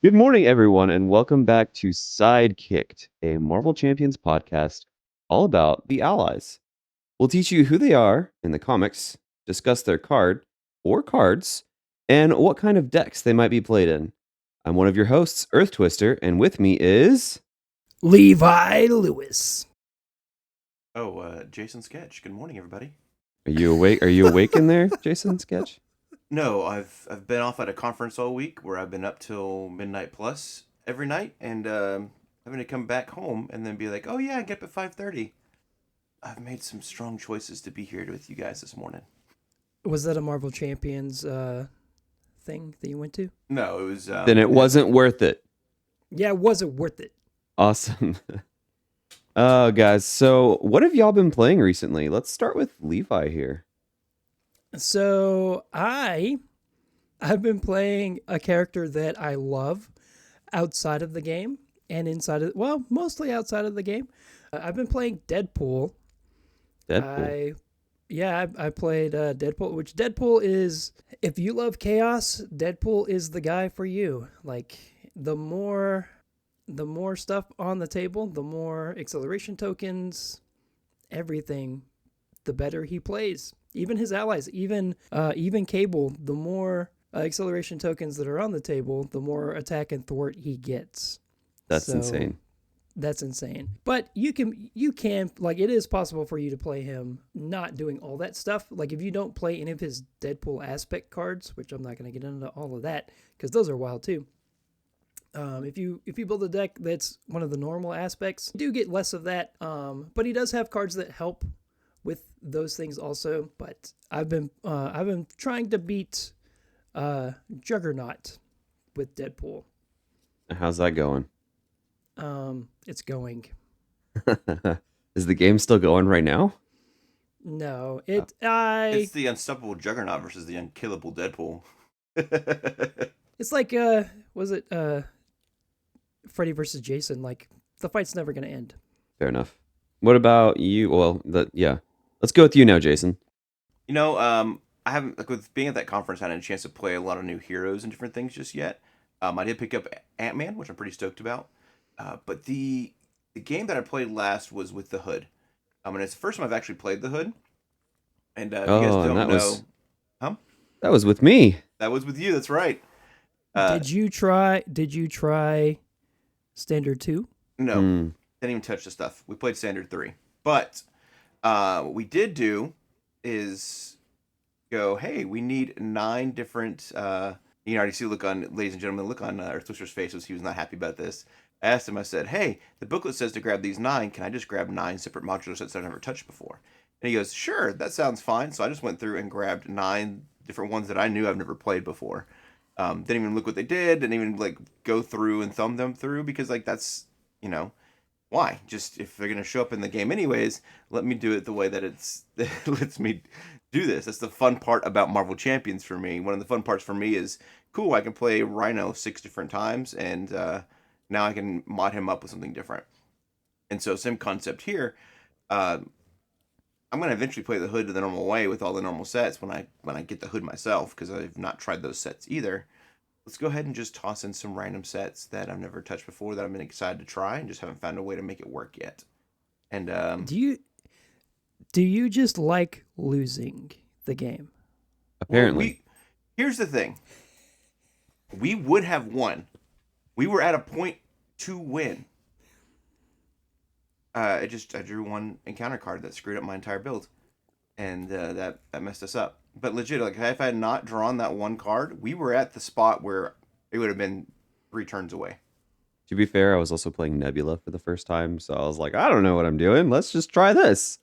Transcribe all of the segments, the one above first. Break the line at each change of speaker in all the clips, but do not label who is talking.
Good morning, everyone, and welcome back to Sidekicked, a Marvel Champions podcast all about the Allies. We'll teach you who they are in the comics, discuss their card or cards, and what kind of decks they might be played in. I'm one of your hosts, Earth Twister, and with me is.
Levi Lewis.
Jason Sketch. Good morning, everybody.
Are you awake? Are you awake in there, Jason Sketch?
No, I've been off at a conference all week where I've been up till midnight plus every night, and having to come back home and then be like, oh yeah, I get up at 5:30. I've made some strong choices to be here with you guys this morning.
Was that a Marvel Champions thing that you went to?
No, it was
Then it wasn't worth it.
Yeah, was it worth it?
Awesome. Oh, guys. So, what have y'all been playing recently? Let's start with Levi here.
So I've been playing a character that I love outside of the game and inside of mostly outside of the game. I've been playing Deadpool.
Deadpool.
I played Deadpool, which Deadpool is, if you love chaos, Deadpool is the guy for you. Like the more stuff on the table, the more acceleration tokens, everything, the better he plays. Even his allies, even Cable, the more acceleration tokens that are on the table, the more attack and thwart he gets.
That's insane.
That's insane. But you can like, it is possible for you to play him not doing all that stuff. Like if you don't play any of his Deadpool aspect cards, which I'm not going to get into all of that because those are wild too. If you build a deck that's one of the normal aspects, you do get less of that. But he does have cards that help with those things also. But I've been trying to beat Juggernaut with Deadpool.
How's that going?
It's going.
Is the game still going right now?
No,
it's the unstoppable Juggernaut versus the unkillable Deadpool.
It's like was it Freddy versus Jason? Like the fight's never gonna end.
Fair enough. What about you? Well, yeah. Let's go with you now, Jason.
I haven't, like, with being at that conference, I hadn't a chance to play a lot of new heroes and different things just yet. I did pick up Ant-Man, which I'm pretty stoked about. But the game that I played last was with the Hood. And it's the first time I've actually played the Hood. And if you guys
Oh, and
don't
that
know,
was
huh?
that was with me.
That was with you. That's right. Uh,
Did you try Standard 2?
no,
Hmm.
didn't even touch the stuff. We played Standard 3. But what we did do is go, hey, we need 9 different. You can already see the look on, ladies and gentlemen, the look on Earth Twister's face was he was not happy about this. I asked him, I said, hey, the booklet says to grab these 9. Can I just grab 9 separate modular sets that I've never touched before? And he goes, sure, that sounds fine. So I just went through and grabbed 9 different ones that I knew I've never played before. Didn't even look what they did. Didn't even like go through and thumb them through because like that's, you know, why? Just if they're gonna show up in the game anyways, let me do it the way that it lets me do this. That's the fun part about Marvel Champions for me. One of the fun parts for me is cool. I can play Rhino 6 different times, and now I can mod him up with something different. And so same concept here. Uh, I'm gonna eventually play the Hood the normal way with all the normal sets when I get the Hood myself because I've not tried those sets either. Let's go ahead and just toss in some random sets that I've never touched before that I've been excited to try and just haven't found a way to make it work yet. And
Do you just like losing the game?
well,
Apparently.
we here's the thing: we would have won. We were at a point to win. I drew one encounter card that screwed up my entire build, and that messed us up. But legit, like if I had not drawn that one card, we were at the spot where it would have been 3 turns away.
To be fair, I was also playing Nebula for the first time, so I was like, I don't know what I'm doing. Let's just try this.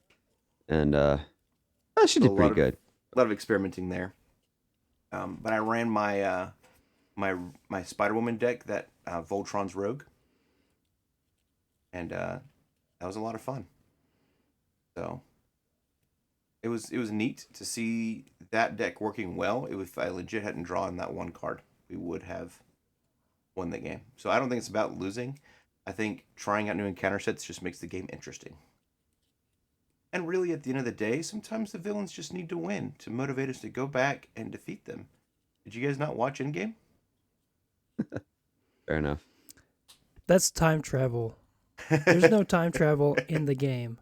And she
So
did pretty good.
a lot of experimenting there. But I ran my Spider Woman deck that Voltron's Rogue, and that was a lot of fun. So it was neat to see that deck working well. If I legit hadn't drawn that one card, we would have won the game. So I don't think it's about losing. I think trying out new encounter sets just makes the game interesting. And really, at the end of the day, sometimes the villains just need to win to motivate us to go back and defeat them. Did you guys not watch Endgame?
Fair enough.
That's time travel. There's no time travel in the game.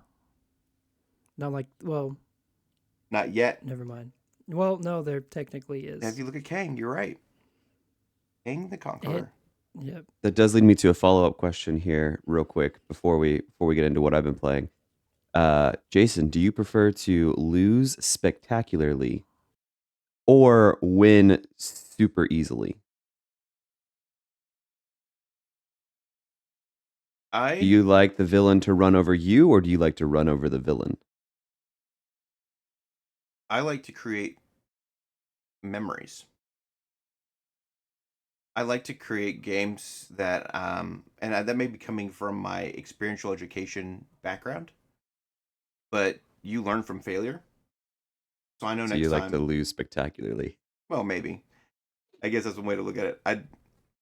Not like, well,
Not yet.
never mind. Well, no, there technically
If
is.
you look at Kang, you're right. Kang the
It,
Conqueror.
yep.
That does lead me to a follow-up question here, real quick, before we get into what I've been playing. Jason, do you prefer to lose spectacularly or win super easily? Do
I
you like the villain to run over you, or do you like to run over the villain?
like to create memories. I like to create games that that may be coming from my experiential education background, but you learn from failure. So I know
So you
next
like to
time,
lose spectacularly?
well, maybe. I guess that's one way to look at it.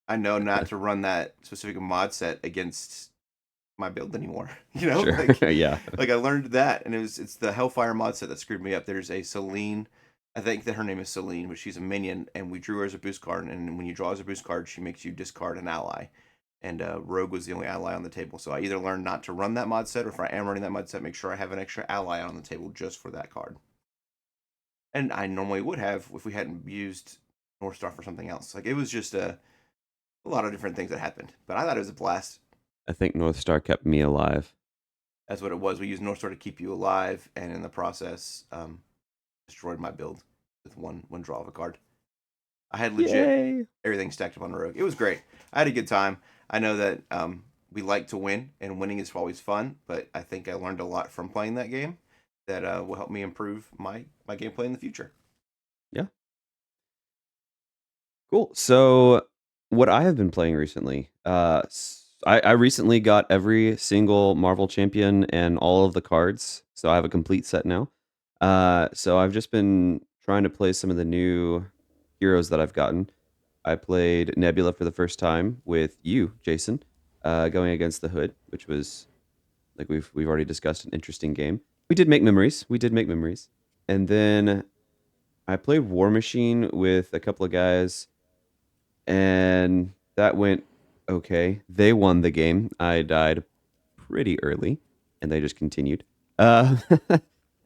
I know not to run that specific mod set against my build anymore. You know,
Sure. Yeah.
like I learned that, and it's the Hellfire mod set that screwed me up. There's a Celine, I think that her name is Celine, but she's a minion, and we drew her as a boost card. And when you draw as a boost card, she makes you discard an ally. And Rogue was the only ally on the table. So I either learned not to run that mod set, or if I am running that mod set, make sure I have an extra ally on the table just for that card. And I normally would have if we hadn't used North Star for something else. Like it was just a lot of different things that happened. But I thought it was a blast.
I think North Star kept me alive.
That's what it was. We used North Star to keep you alive, and in the process, destroyed my build with one draw of a card. I had legit
Yay!
everything stacked up on Rogue. It was great. I had a good time. I know that we like to win, and winning is always fun. But I think I learned a lot from playing that game that will help me improve my gameplay in the future.
Yeah. Cool. So, what I have been playing recently, I recently got every single Marvel champion and all of the cards, so I have a complete set now. So I've just been trying to play some of the new heroes that I've gotten. I played Nebula for the first time with you, Jason, going against the Hood, which was like we've already discussed, an interesting game. We did make memories. We did make memories, and then I played War Machine with a couple of guys, and that went okay. They won the game. I died pretty early, and they just continued. Uh,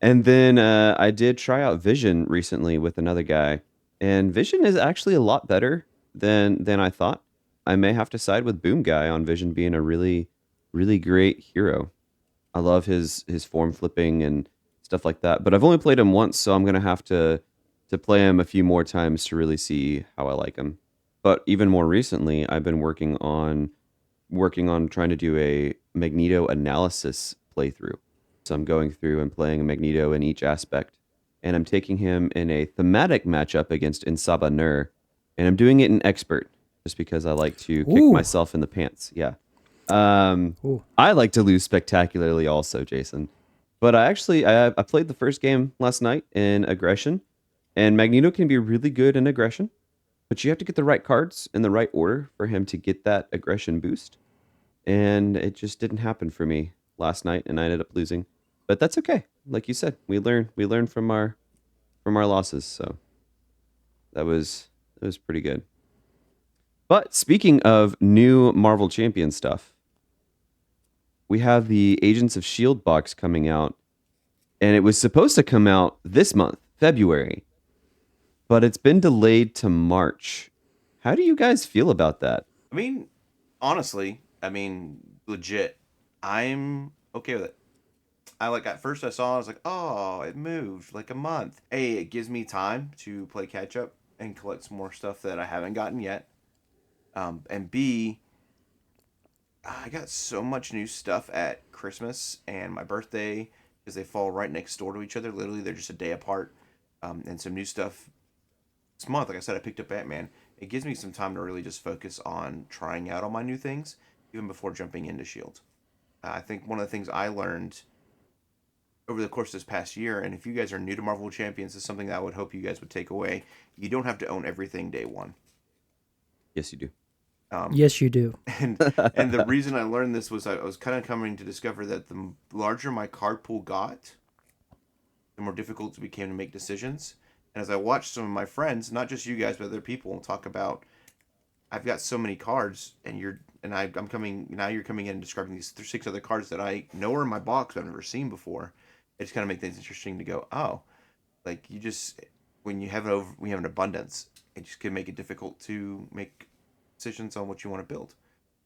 and then I did try out Vision recently with another guy, and Vision is actually a lot better than I thought. I may have to side with Boom Guy on Vision being a really great hero. I love his form flipping and stuff like that. But I've only played him once, so I'm gonna have to play him a few more times to really see how I like him. But even more recently, I've been working on trying to do a Magneto analysis playthrough. So I'm going through and playing Magneto in each aspect, and I'm taking him in a thematic matchup against Insaba Nur, and I'm doing it in expert just because I like to kick
Ooh.
myself in the pants. Yeah. Um,
Ooh.
I like to lose spectacularly also, Jason. But I played the first game last night in aggression, and Magneto can be really good in aggression, but you have to get the right cards in the right order for him to get that aggression boost. And it just didn't happen for me last night, and I ended up losing. But that's okay. Like you said, we learn from our losses, so that was pretty good. But speaking of new Marvel Champion stuff, we have the Agents of Shield box coming out, and it was supposed to come out this month, February, but it's been delayed to March. How do you guys feel about that?
I mean, honestly, legit, I'm okay with it. I like at first I saw I was like, oh, it moved like a month. A, it gives me time to play catch up and collect some more stuff that I haven't gotten yet. And B, I got so much new stuff at Christmas and my birthday because they fall right next door to each other. Literally, they're just a day apart. And some new stuff this month. Like I said, I picked up Batman. It gives me some time to really just focus on trying out all my new things, even before jumping into Shield. I think one of the things I learned over the course of this past year, and if you guys are new to Marvel Champions, is something that I would hope you guys would take away. You don't have to own everything day one.
Yes, you do.
Yes, you do.
And the reason I learned this was I was kind of coming to discover that the larger my card pool got, the more difficult it became to make decisions. And as I watched some of my friends, not just you guys, but other people, talk about I've got so many cards, and I'm coming now. You're coming in and describing these 6 other cards that I know are in my box, but I've never seen before. It's kind of make things interesting to go. Oh, like you just when you have an abundance, it just can make it difficult to make decisions on what you want to build,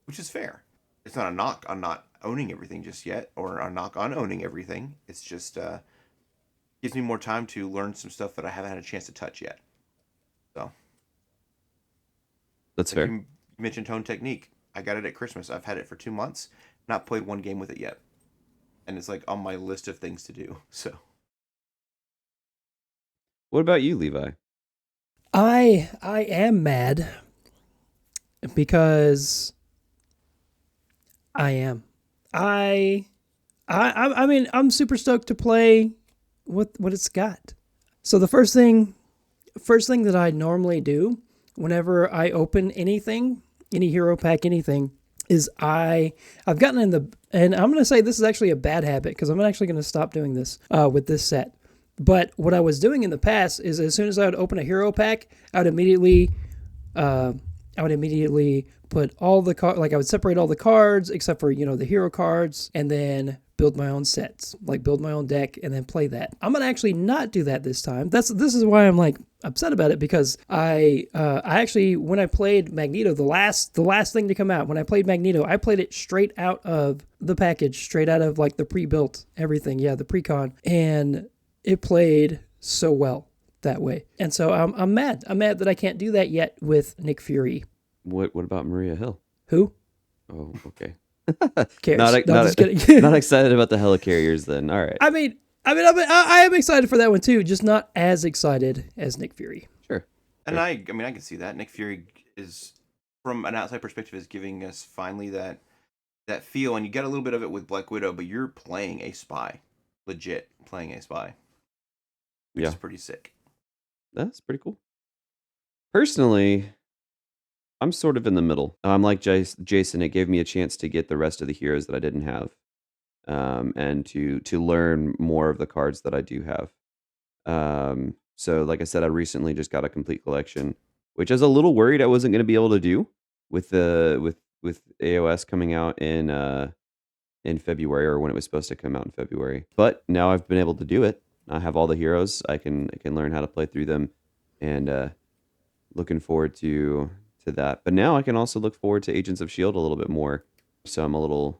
which is fair. It's not a knock on not owning everything just yet, or a knock on owning everything. It's just gives me more time to learn some stuff that I haven't had a chance to touch yet. So,
That's
like
fair.
you mentioned, Tone Technique. I got it at Christmas. I've had it for 2 months. Not played one game with it yet, and it's like on my list of things to do. So,
What about you, Levi?
I am mad because I am. I I mean, I'm super stoked to play what it's got. So the first thing that I normally do whenever I open anything, any hero pack, anything, is I've gotten in the, and I'm gonna say this is actually a bad habit because I'm actually gonna stop doing this with this set. But what I was doing in the past is as soon as I would open a hero pack, I would immediately uh, I would immediately put all the like I would separate all the cards except for the hero cards, and then build my own sets, like build my own deck, and then play that. I'm gonna actually not do that this time. This is why I'm like upset about it, because I actually, when I played Magneto, the last thing to come out, when I played Magneto, I played it straight out of the package, straight out of like the pre-built everything, the pre-con, and it played so well that way. And so I'm mad. I'm mad that I can't do that yet with Nick Fury.
What about Maria Hill?
Who
Oh, okay.
cares?
Not
No, I'm just kidding.
not excited about the helicarriers then. All right.
I am excited for that one too, just not as excited as Nick Fury.
Sure.
and I mean, I can see that Nick Fury is, from an outside perspective, is giving us finally that feel, and you get a little bit of it with Black Widow, but you're playing a spy, legit playing a spy, which
Yeah.
is pretty sick.
That's pretty cool. Personally, I'm sort of in the middle. I'm like Jason. It gave me a chance to get the rest of the heroes that I didn't have, and to learn more of the cards that I do have. So, like I said, I recently just got a complete collection, which I was a little worried I wasn't going to be able to do with the with AOS coming out in February, or when it was supposed to come out in February. But now I've been able to do it. I have all the heroes. I can learn how to play through them, and looking forward to that. But now I can also look forward to Agents of Shield a little bit more. So I'm a little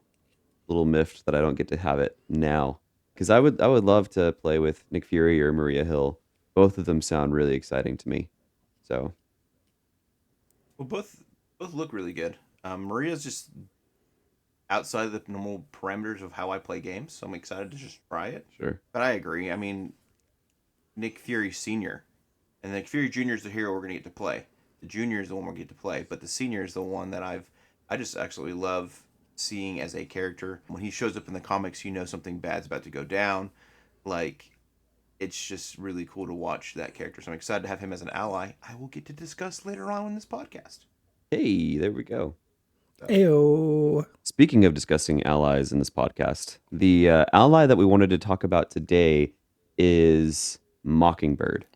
miffed that I don't get to have it now, because I would love to play with Nick Fury or Maria Hill. Both of them sound really exciting to me. So
Well, both look really good. Maria's just outside of the normal parameters of how I play games, so I'm excited to just try it.
sure.
But I agree. I mean, Nick Fury Senior and Nick Fury Junior is the hero we're gonna get to play. The Junior is the one we're gonna get to play, but the Senior is the one that I just absolutely love seeing as a character. When he shows up in the comics, you know something bad's about to go down. Like, it's just really cool to watch that character. So I'm excited to have him as an ally. I will get to discuss later on in this podcast.
Hey, there we go.
Ayo.
Speaking of discussing allies in this podcast, the ally that we wanted to talk about today is Mockingbird.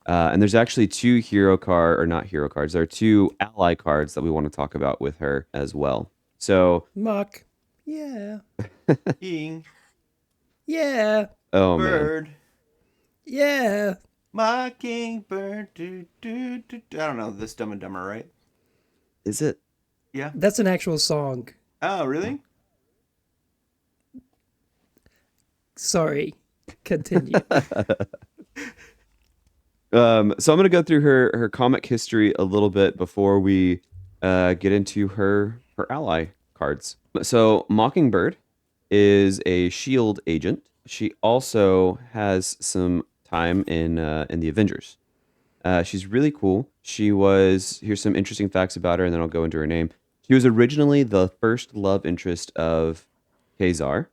And there's actually two not hero cards. There are two ally cards that we want to talk about with her as well. So,
Mock. Yeah.
King
Yeah.
oh man,
Bird,
Yeah.
Mockingbird, do. I don't know this Dumb and Dumber, right?
is it?
Yeah.
That's an actual song.
Oh, really?
Sorry. Continue.
So I'm gonna go through her comic history a little bit before we get into her ally cards. So Mockingbird is a Shield agent. She also has some time in the Avengers. She's really cool. Here's some interesting facts about her, and then I'll go into her name. She was originally the first love interest of Kazar,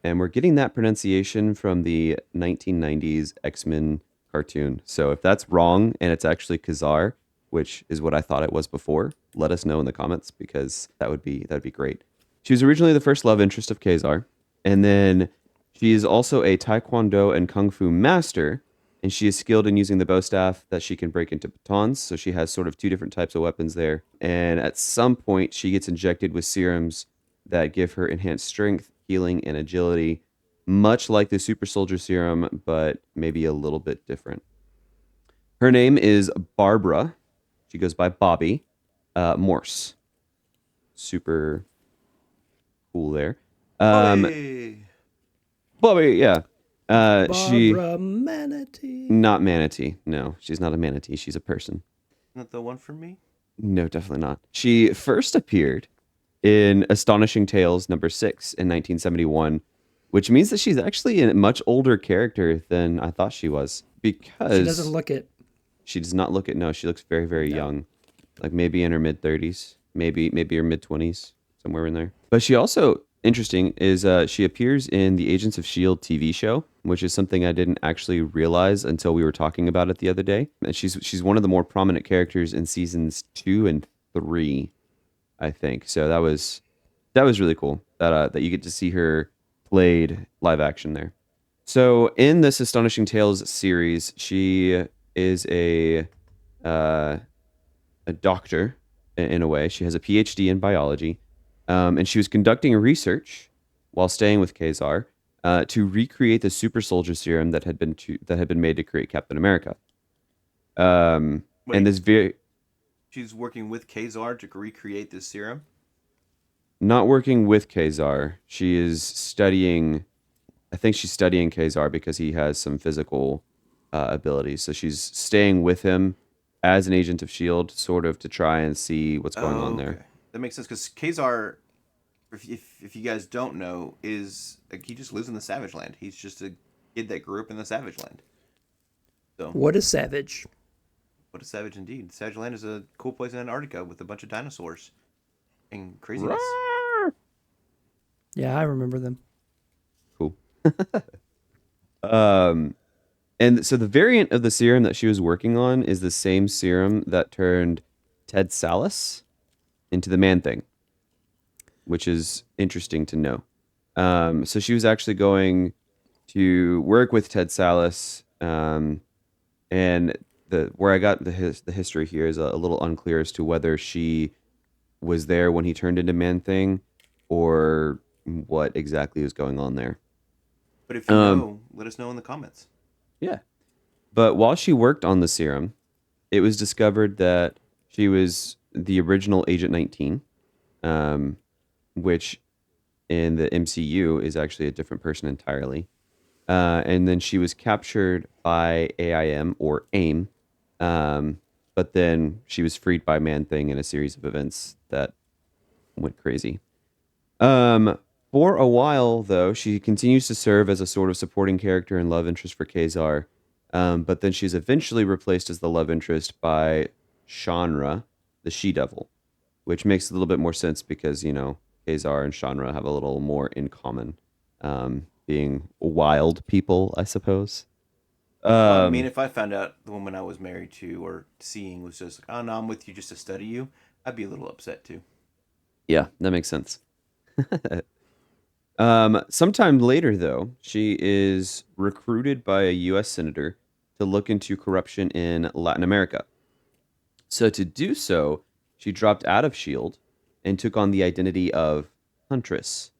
and we're getting that pronunciation from the 1990s X-Men cartoon. So if that's wrong and it's actually Kazar, which is what I thought it was before, let us know in the comments, because that'd be great. She was originally the first love interest of Kazar, and then she is also a Taekwondo and Kung Fu master, and she is skilled in using the bow staff that she can break into batons. So she has sort of two different types of weapons there. And at some point, she gets injected with serums that give her enhanced strength, healing, and agility, much like the super soldier serum, but maybe a little bit different. Her name is Barbara. She goes by Bobby Morse. Super cool there.
Bobby!
Bobby, yeah. She
Barbara Manatee.
not manatee. No, she's not a manatee. She's a person.
Not the one for me?
No, definitely not. She first appeared in Astonishing Tales number 6 in 1971, which means that she's actually a much older character than I thought she was, because
She doesn't look it.
she does not look it. No, she looks very, very
No.
young, like maybe in her mid 30s, maybe her mid 20s, somewhere in there. But she also, interesting, is she appears in the Agents of Shield TV show, which is something I didn't actually realize until we were talking about it the other day. And she's one of the more prominent characters in seasons 2 and 3, I think. So that was really cool that you get to see her played live action there. So in this Astonishing Tales series, she is uh, a doctor in a way. She has a PhD in biology, and she was conducting research while staying with Kazar to recreate the super soldier serum that had been made to create Captain America. And
Wait.
this very
She's working with Kazar to recreate this serum?
not working with Kazar. She is studying. I think she's studying Kazar because he has some physical abilities. So she's staying with him as an agent of Shield, sort of to try and see what's going on there.
That makes sense, because Kazar, if you guys don't know, is like, he just lives in the Savage Land. He's just a kid that grew up in the Savage Land. So
What a savage.
what a savage indeed. Savage Land is a cool place in Antarctica with a bunch of dinosaurs and craziness.
Yeah, I remember them.
Cool. And so the variant of the serum that she was working on is the same serum that turned Ted Sallis into the Man-Thing, which is interesting to know. So she was actually going to work with Ted Sallis, and where I got the history here is a little unclear as to whether she was there when he turned into Man-Thing, or what exactly was going on there.
But if you know, let us know in the comments.
Yeah. But while she worked on the serum, it was discovered that she was the original Agent 19, which in the MCU is actually a different person entirely. And then she was captured by AIM or AIM, but then she was freed by Man-Thing in a series of events that went crazy. For a while, though, she continues to serve as a sort of supporting character and love interest for Kazar, but then she's eventually replaced as the love interest by Shanra, the She-Devil, which makes a little bit more sense because, Kazar and Shanra have a little more in common, being wild people, I suppose.
Well, I mean, if I found out the woman I was married to or seeing was just like, oh, no, I'm with you just to study you, I'd be a little upset too.
Yeah, that makes sense. Sometime later, though, she is recruited by a U.S. senator to look into corruption in Latin America. So to do so, she dropped out of S.H.I.E.L.D. and took on the identity of Huntress.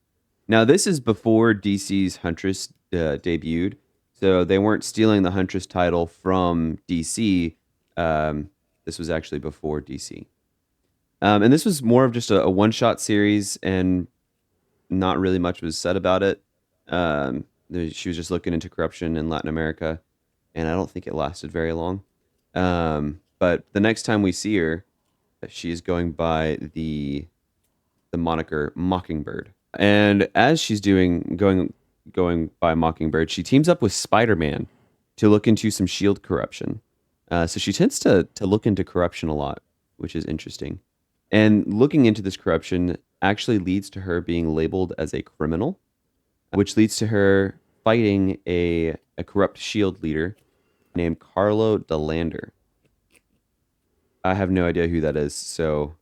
Now, this is before DC's Huntress debuted, so they weren't stealing the Huntress title from DC. This was actually before DC. And this was more of just a one-shot series, and not really much was said about it. She was just looking into corruption in Latin America, and I don't think it lasted very long. But the next time we see her, she is going by the moniker Mockingbird. And as she's going by Mockingbird, she teams up with Spider-Man to look into some Shield corruption. So she tends to look into corruption a lot, which is interesting. And looking into this corruption actually leads to her being labeled as a criminal, which leads to her fighting a corrupt Shield leader named Carlo DeLander. I have no idea who that is, so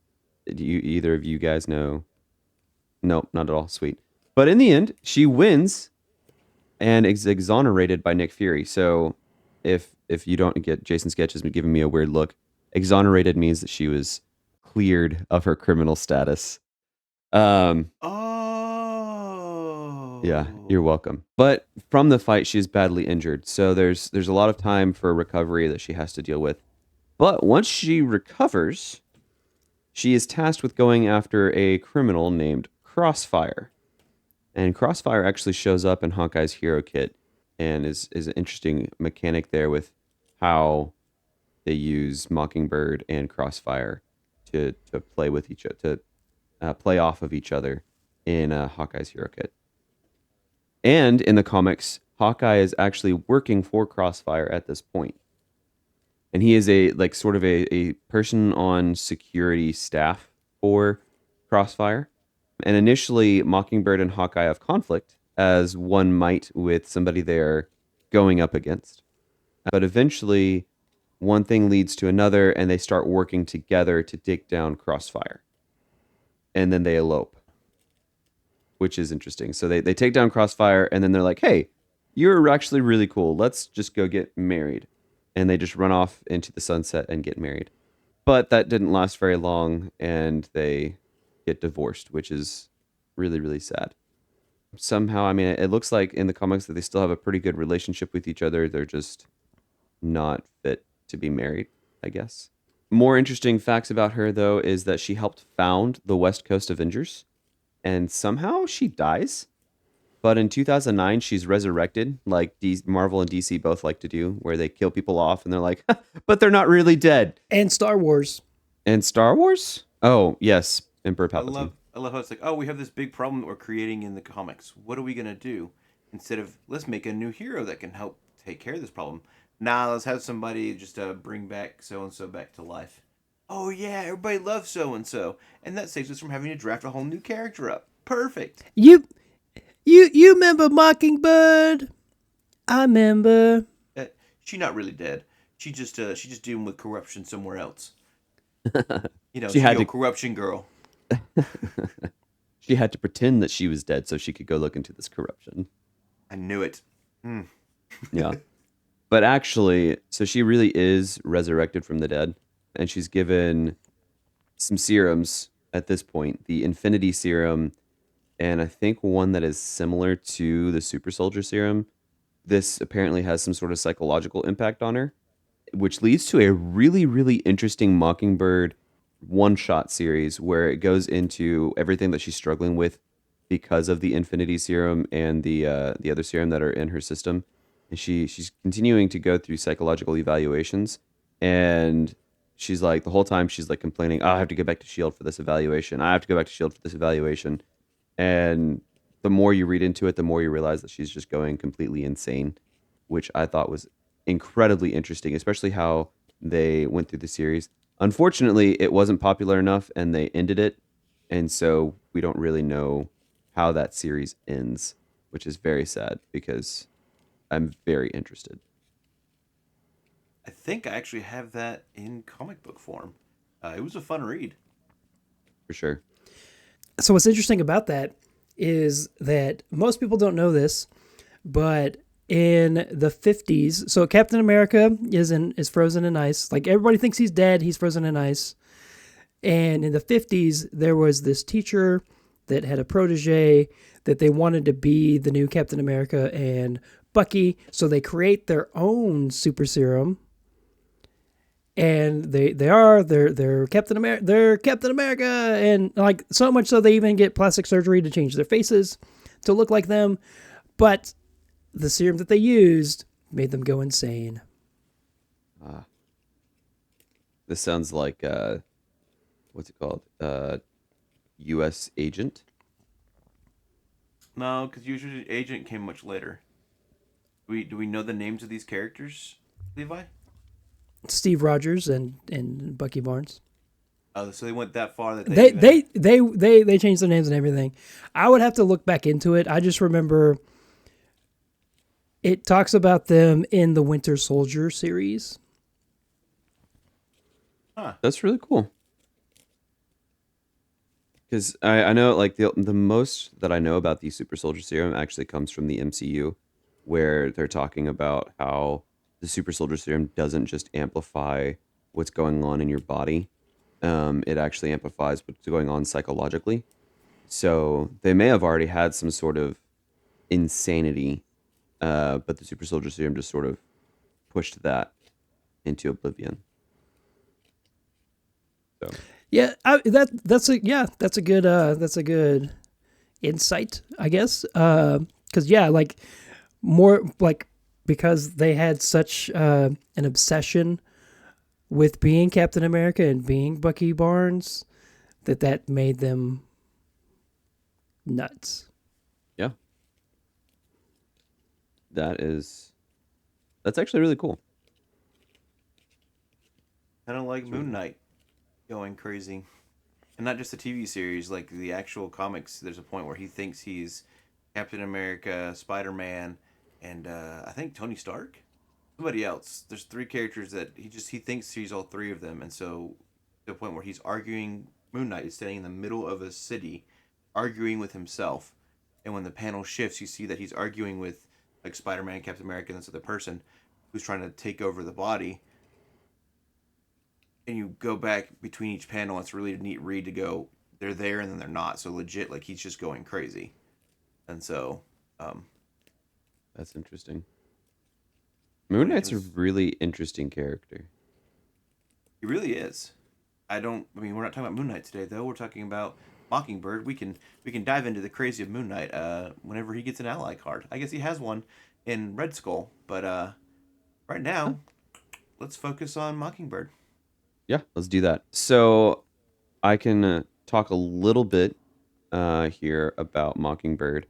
do either of you guys know? Nope, not at all. Sweet. But in the end, she wins and is exonerated by Nick Fury. So if you don't get Jason Sketch has been giving me a weird look. Exonerated means that she was cleared of her criminal status. Um, yeah, you're
Oh.
welcome. But from the fight, she's badly injured, so there's a lot of time for recovery that she has to deal with. But once she recovers, she is tasked with going after a criminal named Crossfire. And Crossfire actually shows up in Hawkeye's hero kit and is an interesting mechanic there with how they use Mockingbird and Crossfire to play with each other, to play off of each other in Hawkeye's hero kit. And in the comics, Hawkeye is actually working for Crossfire at this point. And he is a like sort of a person on security staff for Crossfire. And initially, Mockingbird and Hawkeye have conflict, as one might with somebody they're going up against. But eventually, one thing leads to another, and they start working together to take down Crossfire. And then they elope, which is interesting. So they take down Crossfire, and then they're like, hey, you're actually really cool. Let's just go get married. And they just run off into the sunset and get married. But that didn't last very long, and they get divorced, which is really, really sad. Somehow, I mean, it looks like in the comics that they still have a pretty good relationship with each other. They're just not fit to be married, I guess. More interesting facts about her, though, is that she helped found the West Coast Avengers, and somehow she dies. But in 2009, she's resurrected, like Marvel and DC both like to do, where they kill people off and they're like, but they're not really dead.
And Star Wars.
And Star Wars? Oh, yes. Emperor Palpatine.
I love how it's like, oh, we have this big problem that we're creating in the comics. What are we gonna do? Instead of let's make a new hero that can help take care of this problem. Nah, let's have somebody just bring back so and so back to life. Oh yeah, everybody loves so and that saves us from having to draft a whole new character up. Perfect.
You remember Mockingbird? I remember.
She's not really dead. She just dealing with corruption somewhere else. You know,
She had to-
corruption girl.
She had to pretend that she was dead so she could go look into this corruption.
I knew it.
Yeah. But actually, so she really is resurrected from the dead, and she's given some serums at this point, the Infinity Serum, and I think one that is similar to the Super Soldier Serum. This apparently has some sort of psychological impact on her, which leads to a really, really interesting Mockingbird one-shot series where it goes into everything that she's struggling with because of the Infinity Serum and the other serum that are in her system. And she's continuing to go through psychological evaluations, and she's like the whole time she's like complaining, oh, I have to go back to Shield for this evaluation. I have to go back to Shield for this evaluation. And the more you read into it, the more you realize that she's just going completely insane, which I thought was incredibly interesting, especially how they went through the series. Unfortunately, it wasn't popular enough and they ended it. And so we don't really know how that series ends, which is very sad because I'm very interested.
I think I actually have that in comic book form. It was a fun read.
For sure.
So what's interesting about that is that most people don't know this, but in the 50s, so Captain America is frozen in ice. Like everybody thinks he's dead, he's frozen in ice. And in the 50s, there was this teacher that had a protege that they wanted to be the new Captain America and Bucky, so they create their own super serum. And they're Captain America, and like so much so they even get plastic surgery to change their faces to look like them. But the serum that they used made them go insane.
This sounds like what's it called? U.S. Agent.
No, because usually Agent came much later. Do we know the names of these characters, Levi?
Steve Rogers and Bucky Barnes.
Oh, so they went that far that
They changed their names and everything. I would have to look back into it. I just remember it talks about them in the Winter Soldier series.
Huh.
That's really cool. Because I know like the most that I know about the Super Soldier Serum actually comes from the MCU, where they're talking about how the super soldier serum doesn't just amplify what's going on in your body. It actually amplifies what's going on psychologically. So they may have already had some sort of insanity, but the super soldier serum just sort of pushed that into oblivion. So
Yeah, that's a good insight, I guess. Because yeah, like more like because they had such an obsession with being Captain America and being Bucky Barnes that made them nuts.
yeah, that's actually really cool.
Kind of like
It's really
Moon
cool.
Knight going crazy. And not just the TV series, like the actual comics, there's a point where he thinks he's Captain America, Spider Man, and I think Tony Stark. Somebody else. There's three characters that he thinks he's all three of them, and so to the point where he's arguing. Moon Knight is standing in the middle of a city, arguing with himself, and when the panel shifts, you see that he's arguing with like Spider Man, Captain America, and this other person who's trying to take over the body. And you go back between each panel. It's really a neat read to go. They're there and then they're not. So legit, like he's just going crazy. And so, um,
That's interesting. Moon
when it
Knight's a
comes,
really interesting character.
he really is. I don't. I mean, we're not talking about Moon Knight today, though. We're talking about Mockingbird. We can dive into the crazy of Moon Knight. Whenever he gets an ally card, I guess he has one in Red Skull. But right
Huh?
now, let's focus on Mockingbird.
Yeah, let's do that. So I can talk a little bit here about Mockingbird,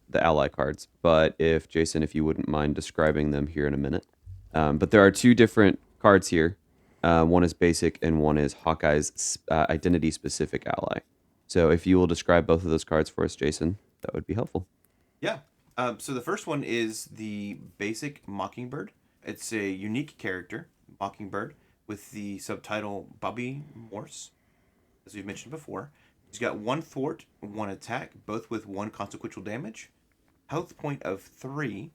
the ally cards. But if Jason, if you wouldn't mind describing them here in a minute. But there are two different cards here. One is basic, and one is Hawkeye's identity specific ally. So if you will describe both of those cards for us, Jason, that would be helpful.
Yeah. So the first one is the basic Mockingbird. It's a unique character, Mockingbird, with the subtitle Bobby Morse, as we've mentioned before. She's got one thwart, one attack, both with one consequential damage. Health point of 3.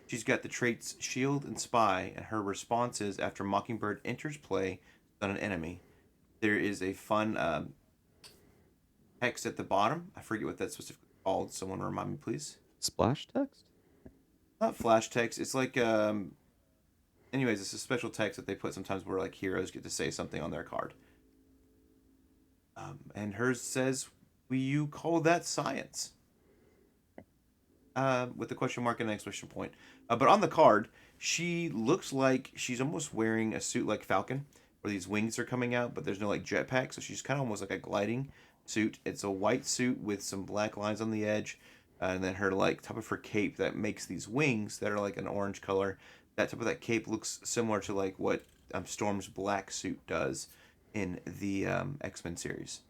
She's got the traits Shield and Spy, and her responses after Mockingbird enters play on an enemy. There is a fun text at the bottom. I forget what that's specifically called. Someone remind me, please.
Splash text?
Not flash text. It's like anyways, it's a special text that they put sometimes where like heroes get to say something on their card. And hers says, "Will you call that science?" With a question mark and an exclamation point. But on the card, she looks like she's almost wearing a suit like Falcon, where these wings are coming out, but there's no like jetpack, so she's kind of almost like a gliding suit. It's a white suit with some black lines on the edge, and then her like top of her cape that makes these wings that are like an orange color. That top of that cape looks similar to like what Storm's black suit does in the X-Men series.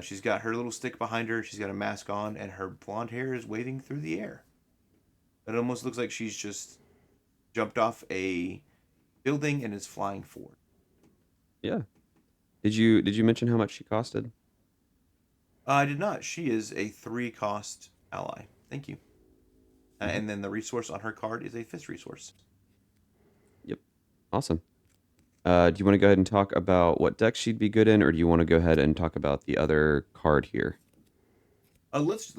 She's got her little stick behind her. She's got a mask on, and her blonde hair is waving through the air. It almost looks like she's just jumped off a building and is flying forward.
Yeah. Did you mention how much she costed?
I did not. She is a 3 cost ally. Thank you.
Mhm.
And then the resource on her card is a fist resource.
Yep. Awesome. Do you want to go ahead and talk about what deck she'd be good in, or do you want to go ahead and talk about the other card here?
Let's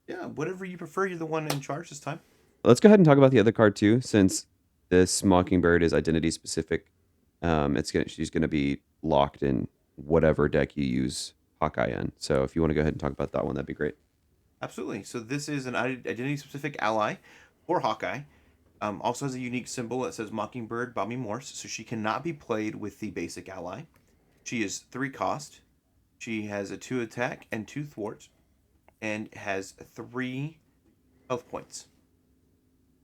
yeah, whatever you prefer. You're the one in charge this time.
Let's go ahead and talk about the other card too, since this Mockingbird is identity specific. She's gonna be locked in whatever deck you use Hawkeye in. So if you want to go ahead and talk about that one, that'd be great.
Absolutely. So this is an identity specific ally for Hawkeye. Also has a unique symbol that says Mockingbird Bobby Morse, so she cannot be played with the basic ally. She is 3 cost. She has a 2 attack and 2 thwart, and has 3 health points.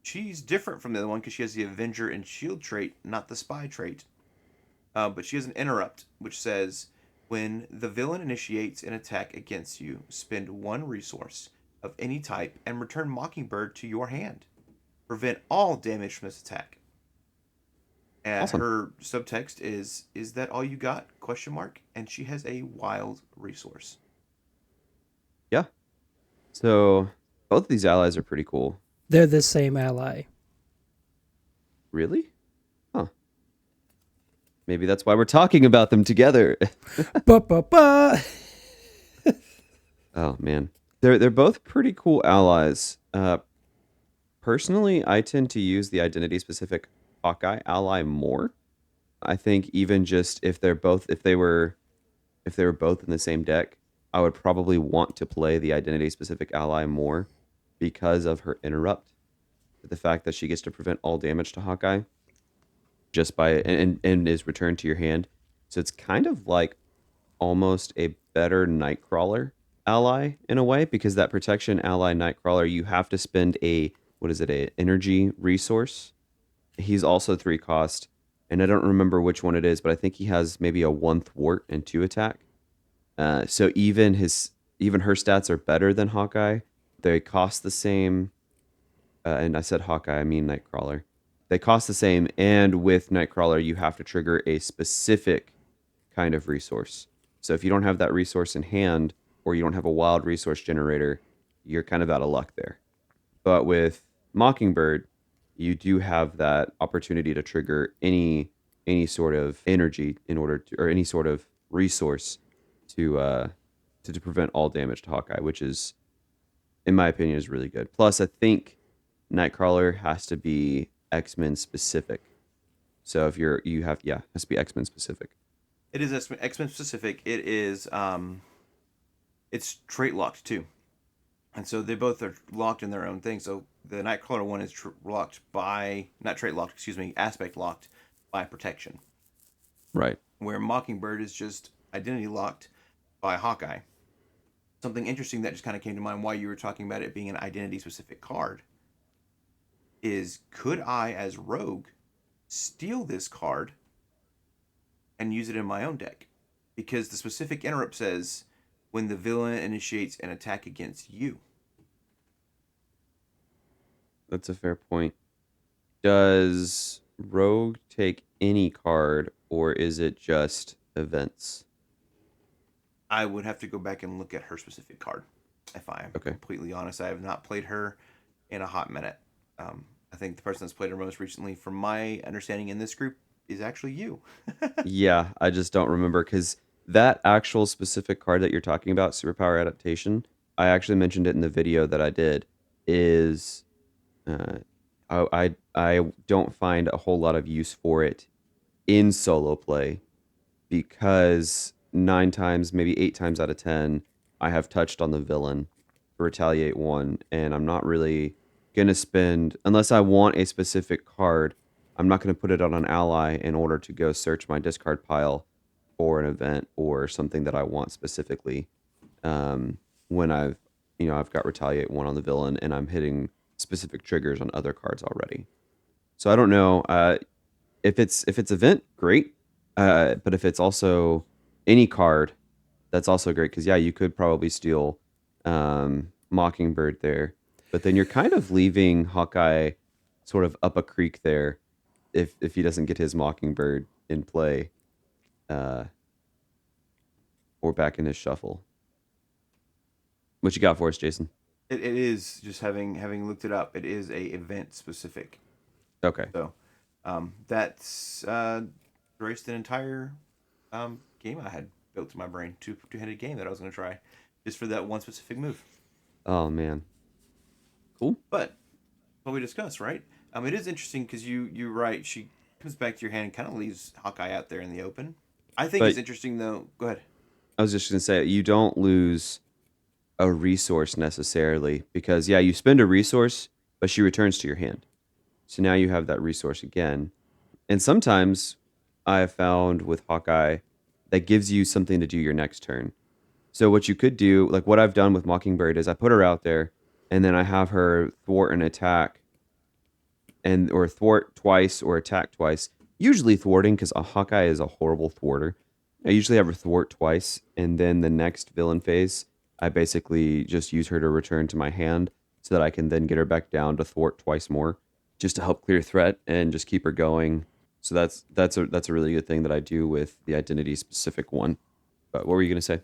She's different from the other one because she has the Avenger and Shield trait, not the Spy trait. But she has an interrupt, which says when the villain initiates an attack against you, spend 1 resource of any type and return Mockingbird to your hand. Prevent all damage from this attack.
Awesome.
Her subtext is that all you got? Question mark. And she has a wild resource.
Yeah. So both of these allies are pretty cool.
They're the same ally.
Really? Huh. Maybe that's why we're talking about them together.
Ba ba ba.
Oh man, they're both pretty cool allies. Personally, I tend to use the identity specific Hawkeye ally more. I think even just if they were both in the same deck, I would probably want to play the identity specific ally more because of her interrupt. The fact that she gets to prevent all damage to Hawkeye just by and is returned to your hand. So it's kind of like almost a better Nightcrawler ally in a way because that protection ally Nightcrawler you have to spend a what is it a energy resource. He's also 3 cost, and I don't remember which one it is, but I think he has maybe a 1 thwart and 2 attack. So even her stats are better than Hawkeye. They cost the same, and I said Hawkeye, I mean Nightcrawler. They cost the same, and with Nightcrawler, you have to trigger a specific kind of resource. So if you don't have that resource in hand, or you don't have a wild resource generator, you're kind of out of luck there. But with Mockingbird, you do have that opportunity to trigger any sort of energy in order to, or any sort of resource to prevent all damage to Hawkeye, which is, in my opinion, is really good. Plus, I think Nightcrawler has to be X-Men specific. So if you have it has to be X-Men specific.
It is X-Men specific. It is it's trait locked too, and so they both are locked in their own thing. So the Nightcrawler one is locked by not trait locked, excuse me, aspect locked by protection,
Right.
where Mockingbird is just identity locked by Hawkeye. Something interesting that just kind of came to mind while you were talking about it being an identity specific card is could I, as Rogue, steal this card and use it in my own deck? Because the specific interrupt says when the villain initiates an attack against you.
That's a fair point. Does Rogue take any card, or is it just events?
I would have to go back and look at her specific card. If I am
Okay.
completely honest, I have not played her in a hot minute. I think the person that's played her most recently, from my understanding in this group, is actually you.
Yeah, I just don't remember because that actual specific card that you're talking about, Superpower Adaptation, I actually mentioned it in the video that I did, is uh, I don't find a whole lot of use for it in solo play because 9 times, maybe 8 times out of 10, I have touched on the villain for Retaliate 1, and I'm not really going to spend, unless I want a specific card, I'm not going to put it on an ally in order to go search my discard pile for an event or something that I want specifically. When I've got Retaliate 1 on the villain and I'm hitting specific triggers on other cards already. So I don't know. If it's event, great. But if it's also any card, that's also great because yeah, you could probably steal Mockingbird there, but then you're kind of leaving Hawkeye sort of up a creek there if he doesn't get his Mockingbird in play uh, or back in his shuffle. What you got for us, Jason?
It is just having looked it up. It is a event specific.
Okay.
So that's erased an entire game I had built in my brain, two-handed game that I was going to try, just for that one specific move.
Oh man, cool.
But what we discussed, right? It is interesting because you're right. She comes back to your hand and kind of leaves Hawkeye out there in the open. I think it's
But
interesting though. Go ahead.
I was just gonna say you don't lose a resource necessarily because yeah, you spend a resource, but she returns to your hand. So now you have that resource again. And sometimes I have found with Hawkeye that gives you something to do your next turn. So what you could do, like what I've done with Mockingbird, is I put her out there and then I have her thwart an attack and or thwart twice or attack twice. Usually thwarting because a Hawkeye is a horrible thwarter. I usually have her thwart twice, and then the next villain phase, I basically just use her to return to my hand so that I can then get her back down to thwart twice more, just to help clear threat and just keep her going. So that's a really good thing that I do with the identity specific one. But what were you gonna say?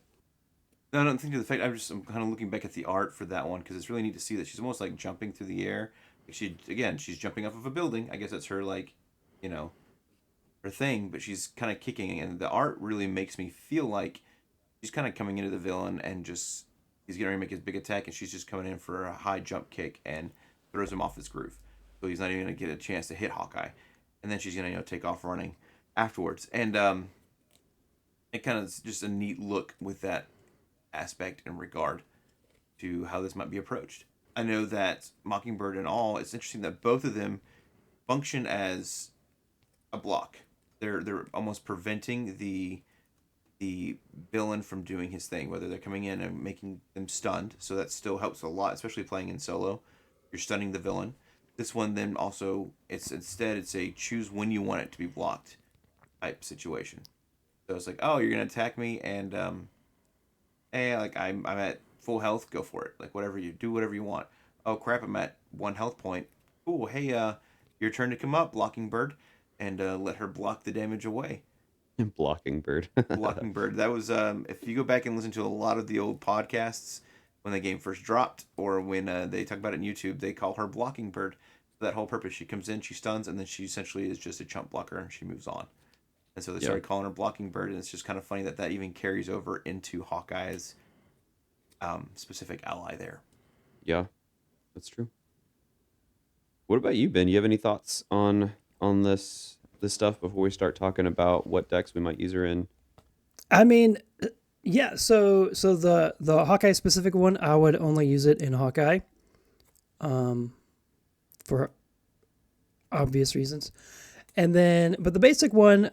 No, I don't think to the fact. I'm kind of looking back at the art for that one because it's really neat to see that she's almost like jumping through the air. She's jumping off of a building. I guess that's her like you know, her thing, but she's kind of kicking, and the art really makes me feel like she's kind of coming into the villain and just he's getting ready to make his big attack, and she's just coming in for a high jump kick and throws him off his groove, so he's not even gonna get a chance to hit Hawkeye, and then she's gonna take off running afterwards, and it kind of just a neat look with that aspect in regard to how this might be approached. I know that Mockingbird and all, it's interesting that both of them function as a block. They're almost preventing the villain from doing his thing, whether they're coming in and making them stunned, so that still helps a lot, especially playing in solo. You're stunning the villain. This one then also it's a choose when you want it to be blocked type situation. So it's like, oh, you're gonna attack me, and hey, like I'm at full health, go for it. Like whatever you do, whatever you want. Oh crap, I'm at 1 health point. Cool. Hey, your turn to come up, Blocking Bird, and let her block the damage away.
Blocking Bird.
Blocking Bird. That was if you go back and listen to a lot of the old podcasts when the game first dropped, or when they talk about it on YouTube, they call her Blocking Bird for that whole purpose. She comes in, she stuns, and then she essentially is just a chump blocker, and she moves on. And so they started calling her Blocking Bird, and it's just kind of funny that that even carries over into Hawkeye's specific ally there.
Yeah, that's true. What about you, Ben? You have any thoughts on this stuff before we start talking about what decks we might use her in?
I mean, yeah. So the Hawkeye specific one, I would only use it in Hawkeye, for obvious reasons. And then, but the basic one,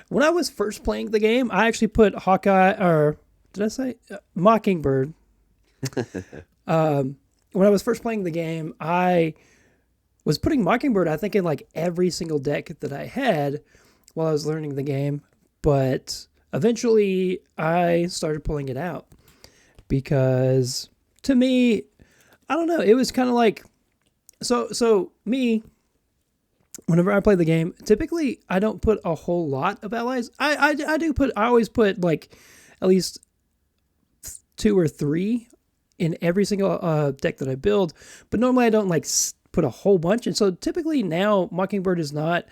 when I was first playing the game, I actually put Hawkeye, or did I say Mockingbird? When I was first playing the game, I was putting Mockingbird, I think, in like every single deck that I had while I was learning the game. But eventually I started pulling it out because to me, I don't know, it was kind of like, so me, whenever I play the game, typically I don't put a whole lot of allies. I always put like at least 2 or 3 in every single deck that I build, but normally I don't like put a whole bunch. And so typically now Mockingbird is not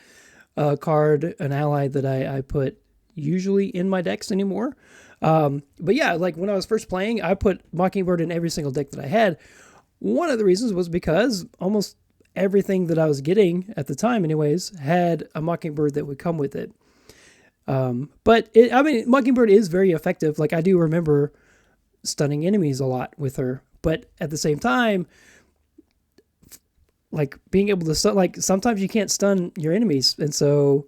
a card, an ally that I put usually in my decks anymore. But yeah, like when I was first playing, I put Mockingbird in every single deck that I had. One of the reasons was because almost everything that I was getting at the time anyways had a Mockingbird that would come with it. But Mockingbird is very effective. Like I do remember stunning enemies a lot with her, but at the same time, like being able to stun, like sometimes you can't stun your enemies. And so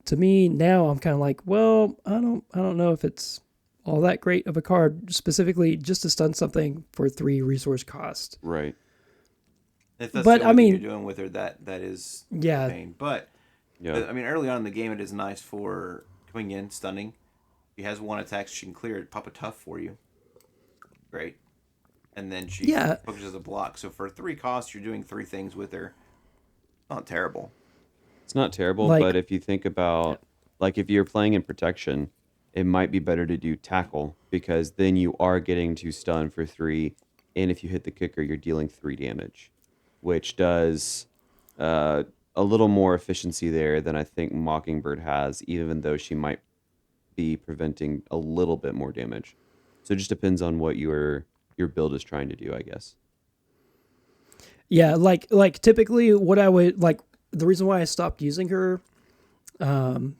to me now I'm kind of like, well, I don't know if it's all that great of a card specifically just to stun something for 3 resource cost.
Right.
If that's
But
the
I
only thing
mean,
you're doing with her, that is
yeah,
pain. But
Yeah.
I mean, early on in the game, it is nice for coming in, stunning. She has 1 attack, she can clear it, pop a tough for you. Great. And then she
yeah,
functions as a block. So for 3 costs, you're doing 3 things with her. Not terrible.
It's not terrible,
like
but if you think about, like, if you're playing in protection, it might be better to do tackle because then you are getting to stun for 3, and if you hit the kicker, you're dealing 3 damage, which does a little more efficiency there than I think Mockingbird has, even though she might be preventing a little bit more damage. So it just depends on what your build is trying to do, I guess.
yeah, like typically what I would like, the reason why I stopped using her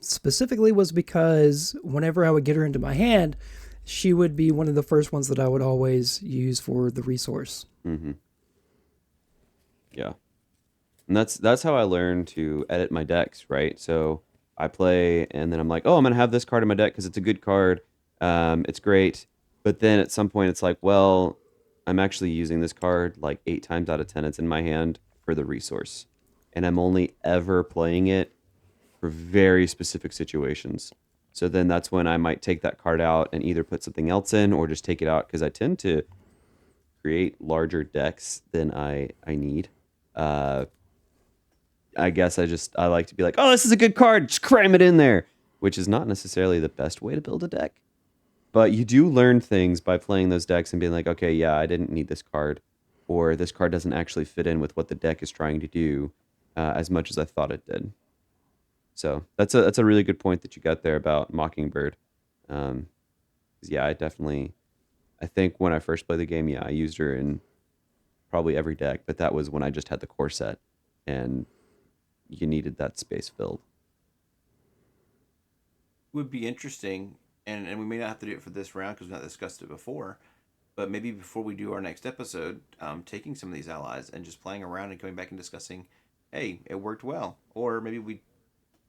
specifically was because whenever I would get her into my hand, she would be one of the first ones that I would always use for the resource.
Mm-hmm. Yeah. And that's how I learned to edit my decks, right? So I play, and then I'm like, oh, I'm gonna have this card in my deck because it's a good card. It's great. But then at some point, it's like, well, I'm actually using this card like 8 times out of 10. It's in my hand for the resource, and I'm only ever playing it for very specific situations. So then that's when I might take that card out and either put something else in or just take it out because I tend to create larger decks than I need. Uh, I guess I like to be like, oh, this is a good card, just cram it in there, which is not necessarily the best way to build a deck. But you do learn things by playing those decks and being like, okay, yeah, I didn't need this card, or this card doesn't actually fit in with what the deck is trying to do as much as I thought it did. So that's a really good point that you got there about Mockingbird. 'Cause yeah, I think when I first played the game, yeah, I used her in probably every deck, but that was when I just had the core set and you needed that space filled.
Would be interesting, and we may not have to do it for this round because we've not discussed it before. But maybe before we do our next episode, taking some of these allies and just playing around and coming back and discussing, hey, it worked well, or maybe we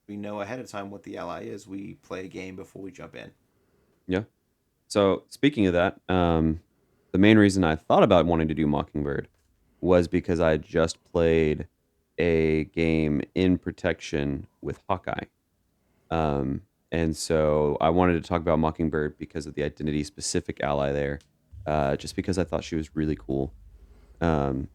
know ahead of time what the ally is. We play a game before we jump in.
Yeah. So speaking of that, the main reason I thought about wanting to do Mockingbird was because I just played a game in protection with Hawkeye. Um, and so I wanted to talk about Mockingbird because of the identity specific ally there, just because I thought she was really cool. Um,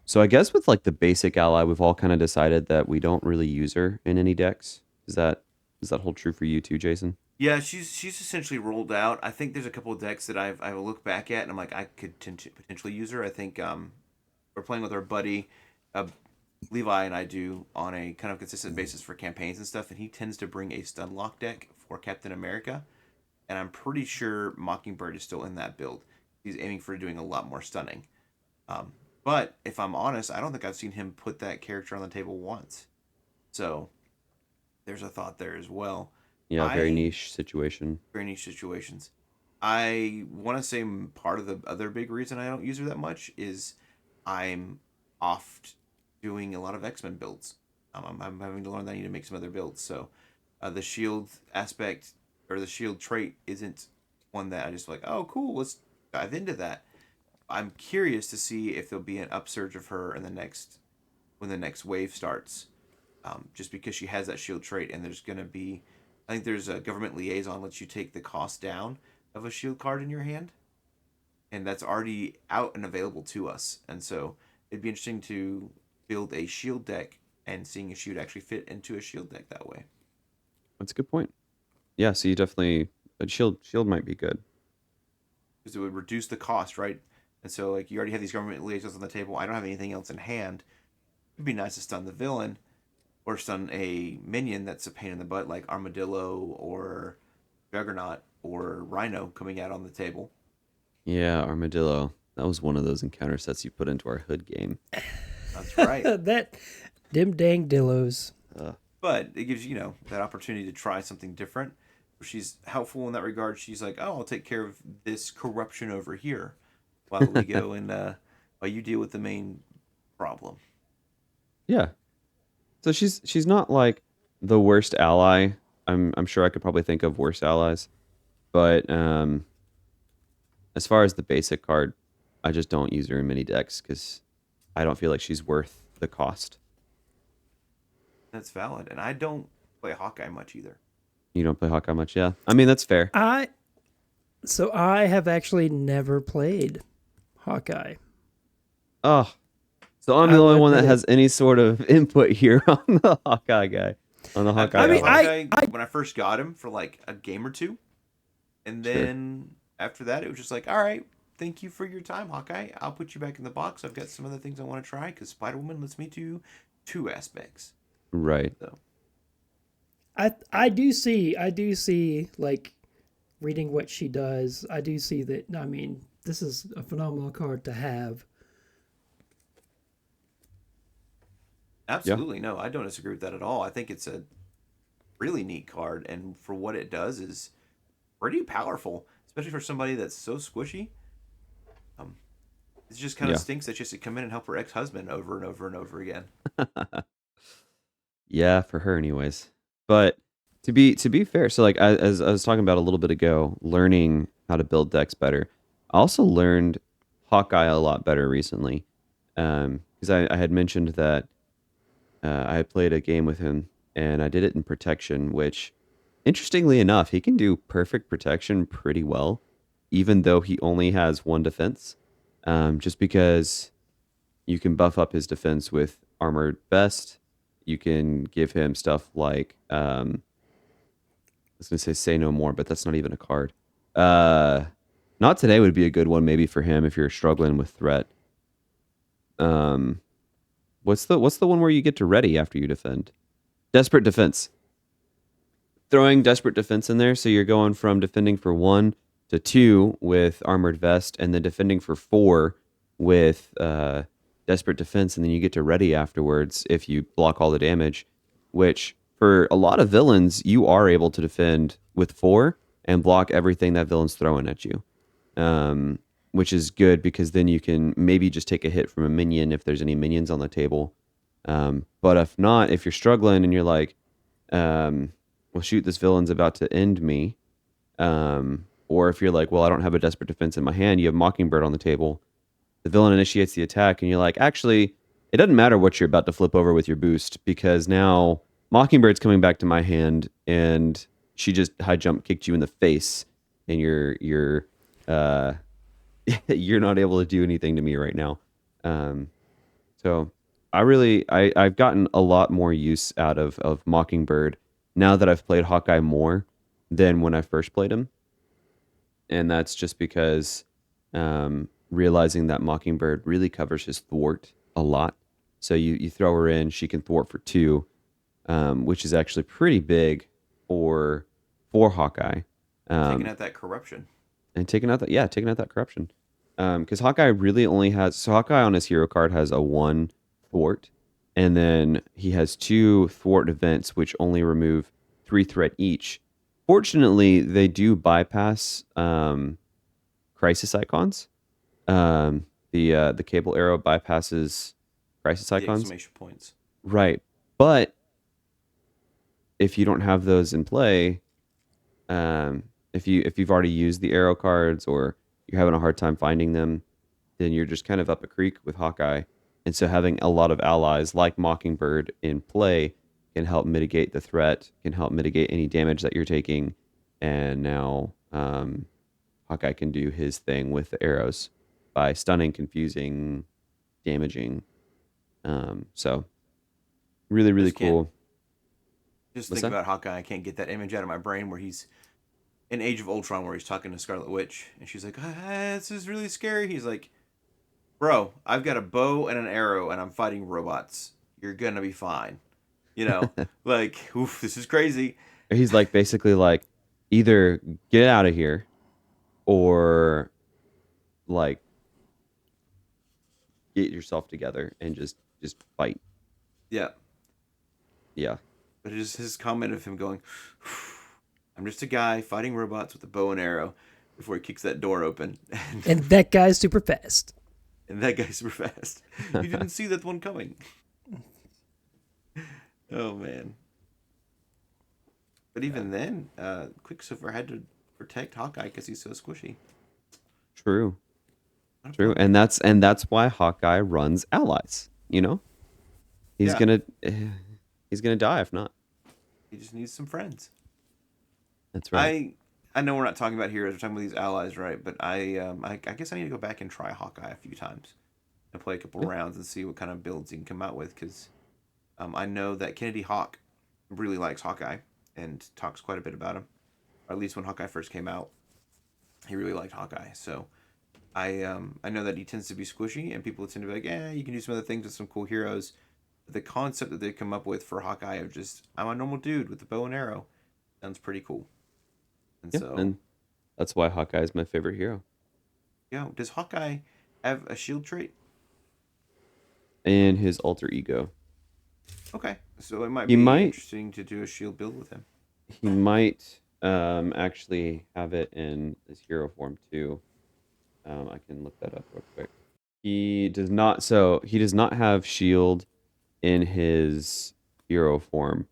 so I guess with like the basic ally, we've all kind of decided that we don't really use her in any decks. Does that hold true for you too, Jason?
Yeah, she's essentially rolled out. I think there's a couple of decks that I've looked back at and I'm like I could potentially use her. I think we're playing with our buddy uh, Levi and I do on a kind of consistent basis for campaigns and stuff, and he tends to bring a stun lock deck for Captain America, and I'm pretty sure Mockingbird is still in that build. He's aiming for doing a lot more stunning. Um, but if I'm honest, I don't think I've seen him put that character on the table once. So there's a thought there as well.
Yeah, very
I
niche situation.
Very niche situations. I want to say part of the other big reason I don't use her that much is I'm oft doing a lot of X Men builds. I'm having to learn that I need to make some other builds. So the shield aspect or the shield trait isn't one that I just like, oh, cool, let's dive into that. I'm curious to see if there'll be an upsurge of her in the next when the next wave starts. Just because she has that shield trait, and there's gonna be, I think there's a government liaison lets you take the cost down of a shield card in your hand, and that's already out and available to us. And so it'd be interesting to build a shield deck and seeing if she would actually fit into a shield deck that way.
That's a good point. Yeah, so you definitely a shield might be good.
Because it would reduce the cost, right? And so like you already have these government liaisons on the table. I don't have anything else in hand. It'd be nice to stun the villain or stun a minion that's a pain in the butt, like Armadillo or Juggernaut or Rhino coming out on the table.
Yeah, Armadillo. That was one of those encounter sets you put into our hood game.
That's right.
That dim dang dillos.
But it gives you know that opportunity to try something different. She's helpful in that regard. She's like, oh, I'll take care of this corruption over here while we go and while you deal with the main problem.
Yeah. So she's not like the worst ally. I'm sure I could probably think of worse allies, but as far as the basic card, I just don't use her in many decks because I don't feel like she's worth the cost.
That's valid, and I don't play Hawkeye much either.
You don't play Hawkeye much, yeah. I mean that's fair.
I have actually never played Hawkeye.
Oh, so I'm
I
the only
will
one that
admit
has any sort of input here on the Hawkeye guy. On the Hawkeye.
I mean,
ally.
When I first got him for like a game or two, and
Sure.
then after that, it was just like, all right, thank you for your time, Hawkeye. I'll put you back in the box. I've got some other things I want to try because Spider Woman lets me do two aspects.
Right.
So
I do see like reading what she does. I do see that. I mean, this is a phenomenal card to have.
absolutely no, I don't disagree with that at all. I think it's a really neat card, and for what it does is pretty powerful, especially for somebody that's so squishy. Um, it just kind of
Yeah.
stinks that she has to come in and help her ex-husband over and over and over again.
Yeah, for her anyways. But to be fair, so like as I was talking about a little bit ago, learning how to build decks better. I also learned Hawkeye a lot better recently. Because I had mentioned that I had played a game with him and I did it in protection, which interestingly enough, he can do perfect protection pretty well, even though he only has one defense. Just because you can buff up his defense with armored vest. You can give him stuff like I was gonna say no more, but that's not even a card. Uh, Not today would be a good one maybe for him if you're struggling with threat. Um, what's the one where you get to ready after you defend? Desperate defense. throwing Desperate Defense in there, so you're going from defending for 1 to 2 with Armored Vest, and then defending for 4 with Desperate Defense, and then you get to ready afterwards if you block all the damage, which for a lot of villains, you are able to defend with 4 and block everything that villain's throwing at you. Which is good because then you can maybe just take a hit from a minion if there's any minions on the table. But if not, if you're struggling and you're like, well, shoot, this villain's about to end me. Or if you're like, well, I don't have a Desperate Defense in my hand, you have Mockingbird on the table. The villain initiates the attack, and you're like, actually, it doesn't matter what you're about to flip over with your boost because now Mockingbird's coming back to my hand, and she just high jump kicked you in the face, and you're you're not able to do anything to me right now. So I've gotten a lot more use out of Mockingbird now that I've played Hawkeye more than when I first played him. And that's just because realizing that Mockingbird really covers his thwart a lot. So you throw her in, she can thwart for 2, which is actually pretty big for Hawkeye.
Taking out that corruption.
And taking out that corruption. Because Hawkeye really only has, so Hawkeye on his hero card has a 1 thwart, and then he has 2 thwart events which only remove 3 threat each. Fortunately, they do bypass crisis icons. The cable arrow bypasses crisis
The
icons.
exclamation points.
Right. But if you don't have those in play, if you've already used the arrow cards or you're having a hard time finding them, then you're just kind of up a creek with Hawkeye. And so having a lot of allies like Mockingbird in play can help mitigate the threat, can help mitigate any damage that you're taking. And now Hawkeye can do his thing with the arrows by stunning, confusing, damaging. So really, really
Just can't-
cool.
Just
What's
think
that?
about Hawkeye. I can't get that image out of my brain where he's in Age of Ultron, where he's talking to Scarlet Witch, and she's like, "This is really scary." He's like, "Bro, I've got a bow and an arrow, and I'm fighting robots. You're gonna be fine." You know, like, oof, this is crazy.
He's like basically like either get out of here or like get yourself together and just fight.
Yeah,
Yeah.
but just his comment of him going, "I'm just a guy fighting robots with a bow and arrow," before he kicks that door open,
And that guy's super fast.
and that guy's super fast. You didn't see that one coming. Oh man. But even then, Quicksilver had to protect Hawkeye because he's so squishy.
True.
What a
True.
bummer.
And that's why Hawkeye runs allies, you know? He's
Yeah.
gonna he's gonna die if not.
He just needs some friends.
That's right.
I know we're not talking about heroes. We're talking about these allies, right? But I guess I need to go back and try Hawkeye a few times and play a couple
Yeah.
rounds and see what kind of builds he can come out with. Because I know that Kennedy Hawk really likes Hawkeye and talks quite a bit about him. Or at least when Hawkeye first came out, he really liked Hawkeye. So I know that he tends to be squishy, and people tend to be like, "Yeah, you can do some other things with some cool heroes." But the concept that they come up with for Hawkeye of just I'm a normal dude with a bow and arrow sounds pretty cool. And
Yeah.
so,
And that's why Hawkeye is my favorite hero.
yeah, does Hawkeye have a shield trait?
And his alter ego.
Okay, so it might
He
be
might
interesting to do a shield build with him.
he might actually have it in his hero form too. I can look that up real quick. He does not have shield in his hero form,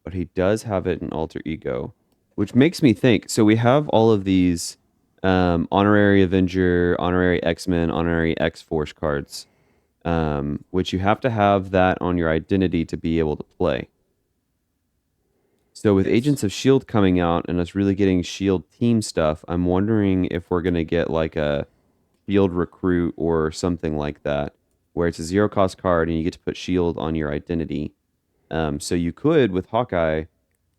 but he does have it in alter ego, which makes me think. So we have all of these honorary Avenger, honorary X-Men, honorary X-Force cards, which you have to have that on your identity to be able to play. So with
Yes.
Agents of Shield coming out and us really getting Shield team stuff, I'm wondering if we're gonna get like a Shield recruit or something like that, where it's a 0 cost card and you get to put Shield on your identity. So you could with Hawkeye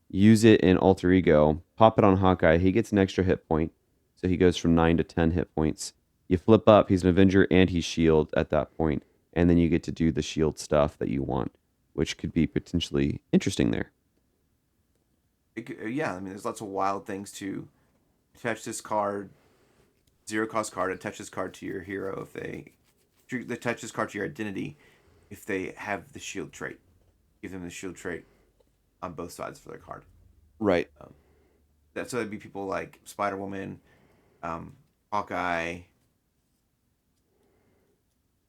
use it in alter ego, pop it on Hawkeye. He gets an extra hit point, so he goes from 9 to 10 hit points. You flip up, he's an Avenger and he's Shield at that point, and then you get to do the Shield stuff that you want, which could be potentially interesting there.
Yeah, I mean, there's lots of wild things to attach this card, 0 cost card, attach this card to your hero if they attach this card to your identity if they have the shield trait. Give them the shield trait on both sides for their card.
Right.
So that'd be people like Spider Woman, Hawkeye,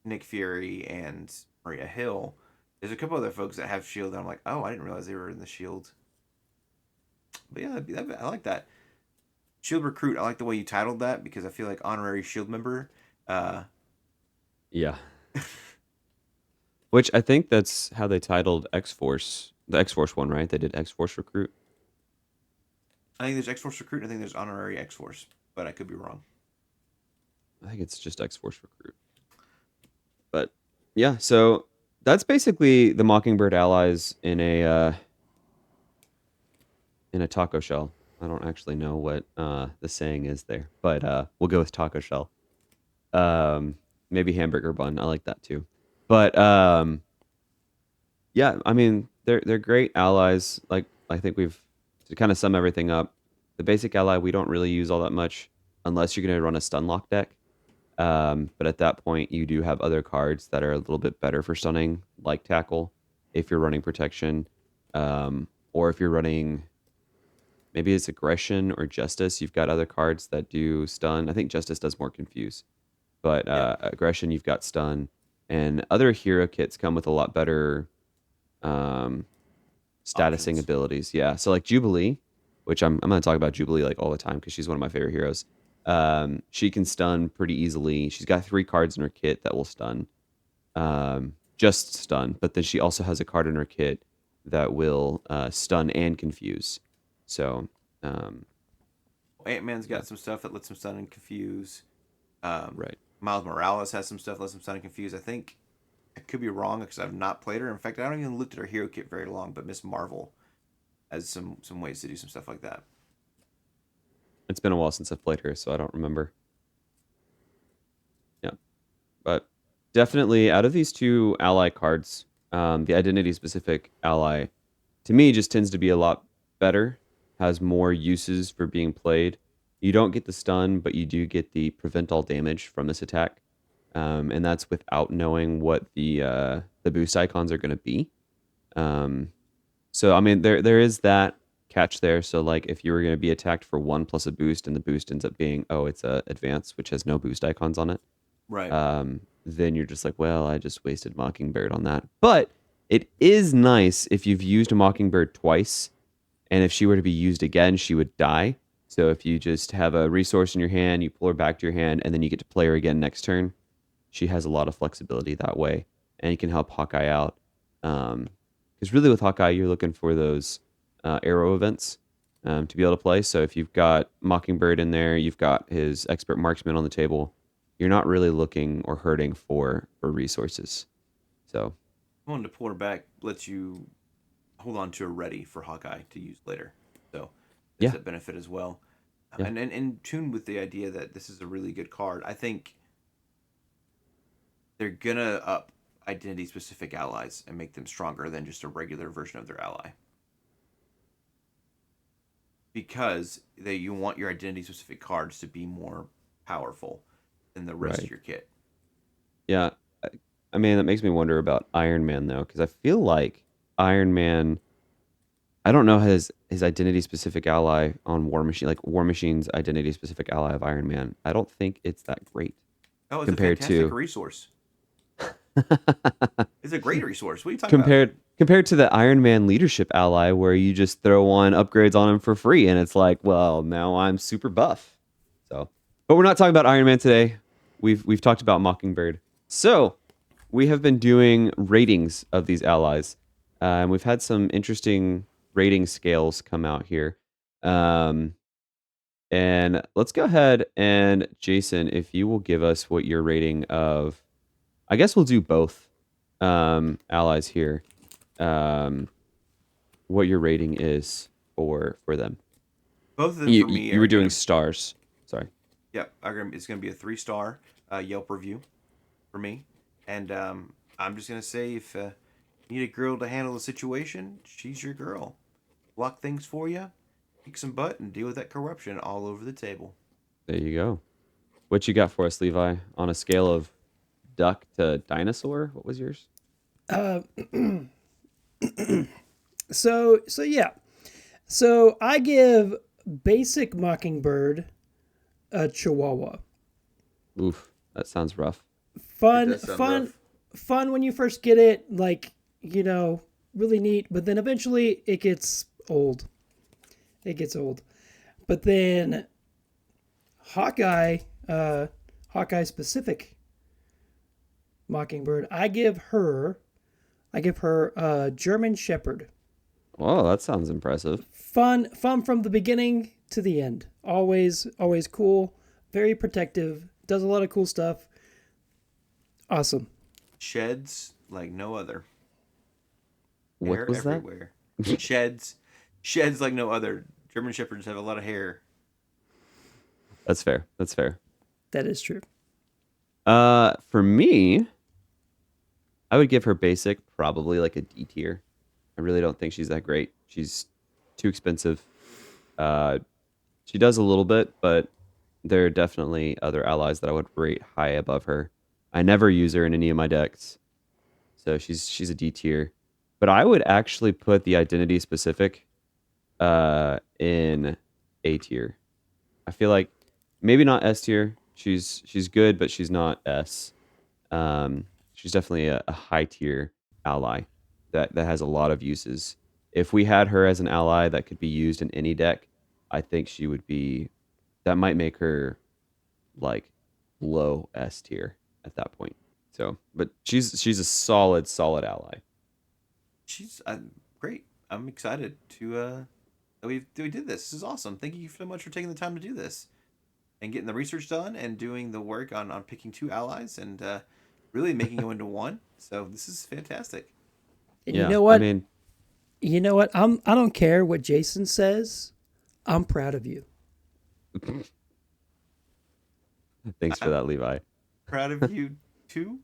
Nick Fury, and Maria Hill. There's a couple other folks that have shield that I'm like, oh, I didn't realize they were in the shield. But yeah, I like that. Shield recruit. I like the way you titled that because I feel like honorary shield member. Uh,
Yeah. Which I think that's how they titled X Force, the X Force one, right? They did X Force Recruit.
I think there's X Force recruit. I think there's honorary X Force, but I could be wrong.
I think it's just X Force Recruit. But yeah, so that's basically the Mockingbird allies in a taco shell. I don't actually know what the saying is there, but we'll go with taco shell. Maybe hamburger bun. I like that too. But yeah, I mean they're great allies. Like I think we've to kind of sum everything up. The basic ally we don't really use all that much unless you're going to run a stun lock deck. But at that point, you do have other cards that are a little bit better for stunning, like tackle, if you're running protection, or if you're running maybe it's aggression or justice. You've got other cards that do stun. I think justice does more confuse, but
Yeah,
aggression you've got stun, and other hero kits come with a lot better um, statusing
options.
abilities. Yeah, so like Jubilee, which I'm going to talk about Jubilee like all the time because she's one of my favorite heroes. She can stun pretty easily. She's got 3 cards in her kit that will stun, just stun. But then she also has a card in her kit that will stun and confuse. So
Ant Man's
yeah,
got some stuff that lets him stun and confuse. Um,
right.
Miles Morales has some stuff that lets him stun and confuse. I think I could be wrong because I've not played her. In fact, I haven't even looked at her hero kit very long. But Miss Marvel has some ways to do some stuff like that.
It's been a while since I've played her, so I don't remember. Yeah, but definitely out of these two ally cards, the identity specific ally to me just tends to be a lot better, has more uses for being played. You don't get the stun, but you do get the prevent all damage from this attack, and that's without knowing what the boost icons are going to be. Um, so I mean, there is that catch there. So like, if you were going to be attacked for 1 plus a boost, and the boost ends up being it's a advance, which has no boost icons on it,
Right.
then you're just like, well, I just wasted Mockingbird on that. But it is nice if you've used a Mockingbird twice, and if she were to be used again, she would die. So if you just have a resource in your hand, you pull her back to your hand, and then you get to play her again next turn, she has a lot of flexibility that way, and you can help Hawkeye out. Because really, with Hawkeye, you're looking for those arrow events to be able to play. So if you've got Mockingbird in there, you've got his expert marksman on the table. You're not really looking or hurting for resources. So
Pulling to pull her back lets you hold on to her ready for Hawkeye to use later. So there's
yeah,
that benefit as well.
yeah,
And in tune with the idea that this is a really good card, I think they're gonna up identity specific allies and make them stronger than just a regular version of their ally. Because you want your identity specific cards to be more powerful than the rest of
right,
your kit.
yeah. I, I mean, that makes me wonder about Iron Man though, because I feel like Iron Man. I don't know his identity specific ally on War Machine, like War Machine's identity specific ally of Iron Man. I don't think it's that great
Oh, it's a
compared
fantastic
to
resource. It's a great resource. What are you talking about?
compared to the Iron Man leadership ally, where you just throw on upgrades on him for free, and it's like, well, now I'm super buff. So, but we're not talking about Iron Man today. We've talked about Mockingbird. So we have been doing ratings of these allies, and we've had some interesting rating scales come out here. Um, and let's go ahead and Jason, if you will give us what your rating of, I guess we'll do both allies here. Um, what your rating is for them.
Both of them
You
for
you
me
you were
are
doing
gonna.
stars. Sorry.
Yep, it's gonna be a 3-star Yelp review for me, and I'm just gonna say if you need a girl to handle the situation, she's your girl. block things for you, kick some butt, and deal with that corruption all over the table.
There you go. What you got for us, Levi? On a scale of duck to dinosaur, what was yours?
Uh, so yeah. So I give basic Mockingbird a Chihuahua.
Oof, that sounds rough.
It
Fun,
does sound
fun,
rough.
fun when you first get it. Like, really neat. But then eventually it gets old. It gets old. But then Hawkeye, Hawkeye specific Mockingbird, I give her a German Shepherd.
Oh, that sounds impressive.
Fun from the beginning to the end. Always cool. Very protective. Does a lot of cool stuff. Awesome.
Sheds like no other.
What
Hair
was that?
everywhere. Sheds like no other. German Shepherds have a lot of hair.
That's fair. That's fair.
That is true.
For me, I would give her basic probably like a D tier. I really don't think she's that great. She's too expensive. Uh, she does a little bit, but there are definitely other allies that I would rate high above her. I never use her in any of my decks, so she's a D tier. But I would actually put the identity specific in A tier. I feel like maybe not S tier. She's good, but she's not S. She's definitely a high tier ally that has a lot of uses. If we had her as an ally that could be used in any deck, I think she would be. That might make her like low S tier at that point. So, but she's a solid ally.
She's great. I'm excited to that we did this. This is awesome. Thank you so much for taking the time to do this and getting the research done and doing the work on picking two allies and really making them into one. So this is fantastic.
And
Yeah,
you know
I
what?
mean,
I don't care what Jason says. I'm proud of you.
thanks for that, Levi.
Proud of you too.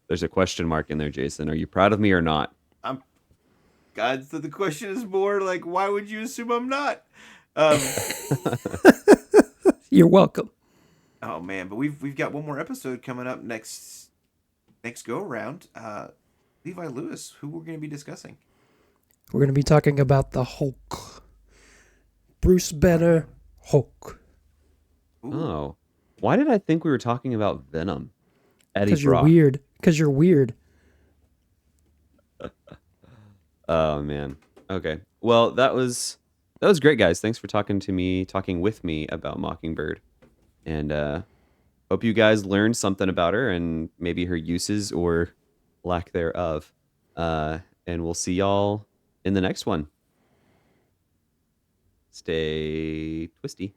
There's a question mark in there, Jason. Are you proud of me or not?
I'm God. So the question is more like, why would you assume I'm not? Um,
You're welcome.
oh man, but we've got one more episode coming up next go around. Levi Lewis, who we're going to be discussing.
We're going to be talking about the Hulk. Bruce Banner Hulk.
Ooh.
Oh, why did I think we were talking about Venom? Eddie
Because you're
Brock.
weird. Because you're weird.
Oh man. Okay. Well, that was great, guys. Thanks for talking with me about Mockingbird, and hope you guys learned something about her and maybe her uses or lack thereof. And we'll see y'all in the next one. Stay twisty.